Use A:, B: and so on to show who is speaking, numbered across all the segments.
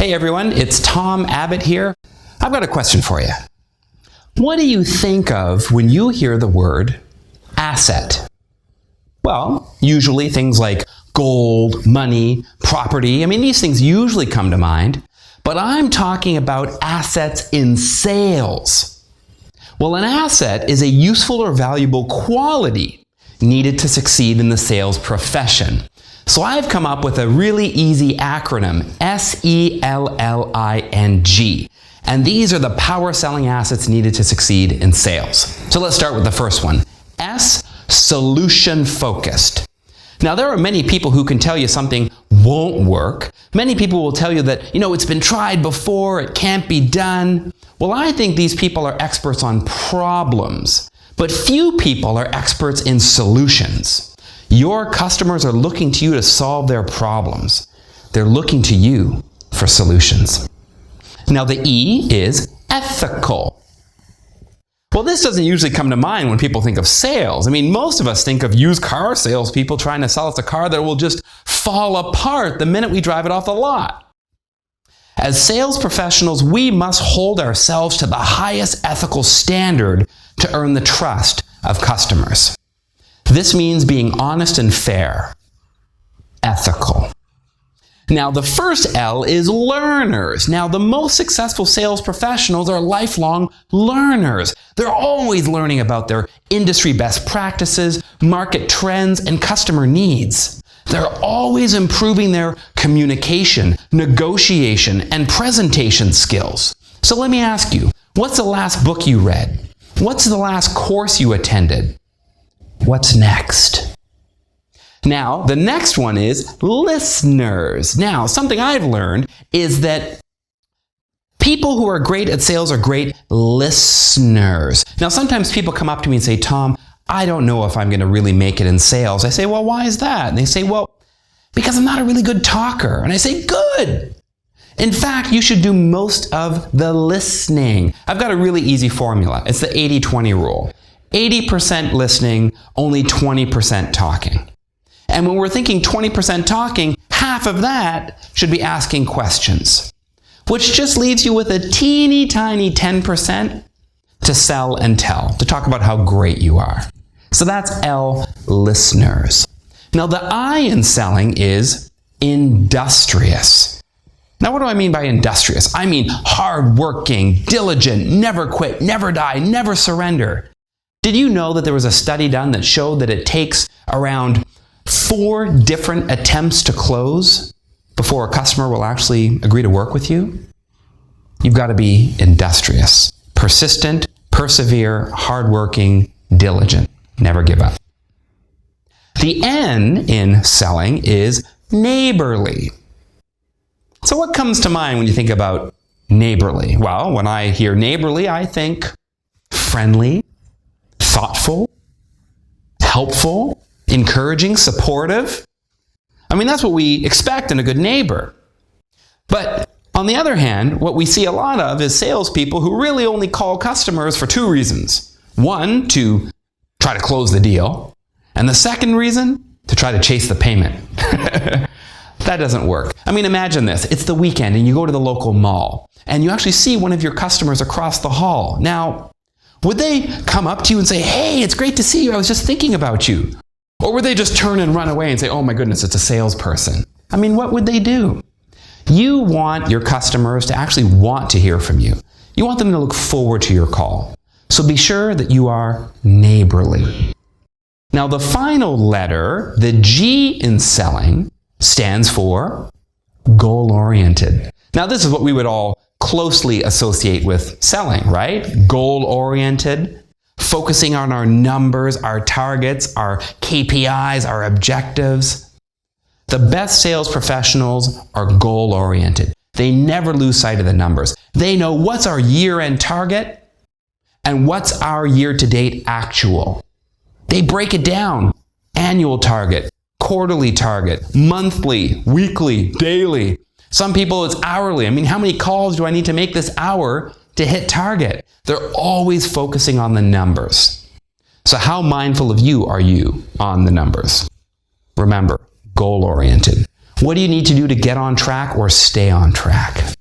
A: Hey everyone, it's Tom Abbott here. I've got a question for you. What do you think of when you hear the word asset? Well, usually things like gold, money, property. These things usually come to mind, but I'm talking about assets in sales. Well, an asset is a useful or valuable quality needed to succeed in the sales profession. So I've come up with a really easy acronym, S.E.L.L.I.N.G. And these are the power selling assets needed to succeed in sales. So let's start with the first one. S, solution focused. Now there are many people who can tell you something won't work. Many people will tell you that, it's been tried before, it can't be done. Well, I think these people are experts on problems, but few people are experts in solutions. Your customers are looking to you to solve their problems. They're looking to you for solutions. Now the E is ethical. Well, this doesn't usually come to mind when people think of sales. Most of us think of used car salespeople trying to sell us a car that will just fall apart the minute we drive it off the lot. As sales professionals, we must hold ourselves to the highest ethical standard to earn the trust of customers. This means being honest and fair. Ethical. Now, the first L is learners. Now, the most successful sales professionals are lifelong learners. They're always learning about their industry best practices, market trends, and customer needs. They're always improving their communication, negotiation, and presentation skills. So let me ask you, what's the last book you read? What's the last course you attended? What's next? Now, the next one is listeners. Now, something I've learned is that people who are great at sales are great listeners. Now, sometimes people come up to me and say, Tom, I don't know if I'm going to really make it in sales. I say, well, why is that? And they say, well, because I'm not a really good talker. And I say, good. In fact, you should do most of the listening. I've got a really easy formula. It's the 80-20 rule. 80% listening, only 20% talking. And when we're thinking 20% talking, half of that should be asking questions, which just leaves you with a teeny tiny 10% to sell and tell, to talk about how great you are. So that's L, listeners. Now the I in selling is industrious. Now what do I mean by industrious? I mean hardworking, diligent, never quit, never die, never surrender. Did you know that there was a study done that showed that it takes around 4 different attempts to close before a customer will actually agree to work with you? You've got to be industrious, persistent, persevere, hardworking, diligent. Never give up. The N in selling is neighborly. So what comes to mind when you think about neighborly? Well, when I hear neighborly, I think friendly, thoughtful, helpful, encouraging, supportive. That's what we expect in a good neighbor. But on the other hand, what we see a lot of is salespeople who really only call customers for 2 reasons. One, to try to close the deal. And the second reason, to try to chase the payment. That doesn't work. Imagine this. It's the weekend and you go to the local mall and you actually see one of your customers across the hall. Now, would they come up to you and say, hey, it's great to see you. I was just thinking about you. Or would they just turn and run away and say, oh my goodness, it's a salesperson? What would they do? You want your customers to actually want to hear from you. You want them to look forward to your call. So be sure that you are neighborly. Now the final letter, the G in selling, stands for goal-oriented. Now this is what we would all closely associate with selling, right? Goal-oriented, focusing on our numbers, our targets, our KPIs, our objectives. The best sales professionals are goal-oriented. They never lose sight of the numbers. They know what's our year-end target and what's our year-to-date actual. They break it down. Annual target, quarterly target, monthly, weekly, daily. Some people it's hourly. How many calls do I need to make this hour to hit target? They're always focusing on the numbers. So how mindful of you are you on the numbers? Remember, goal-oriented. What do you need to do to get on track or stay on track?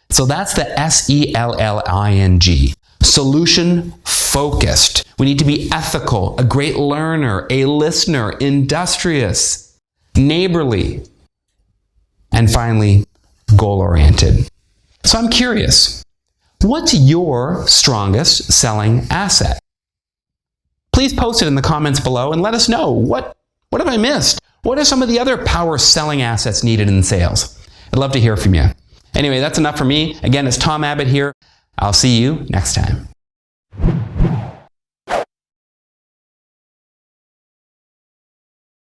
A: So that's the S-E-L-L-I-N-G. Solution focused. We need to be ethical, a great learner, a listener, industrious, neighborly, and finally, goal-oriented. So I'm curious, what's your strongest selling asset? Please post it in the comments below and let us know, what have I missed? What are some of the other power selling assets needed in sales? I'd love to hear from you. Anyway, that's enough for me. Again, it's Tom Abbott here. I'll see you next time.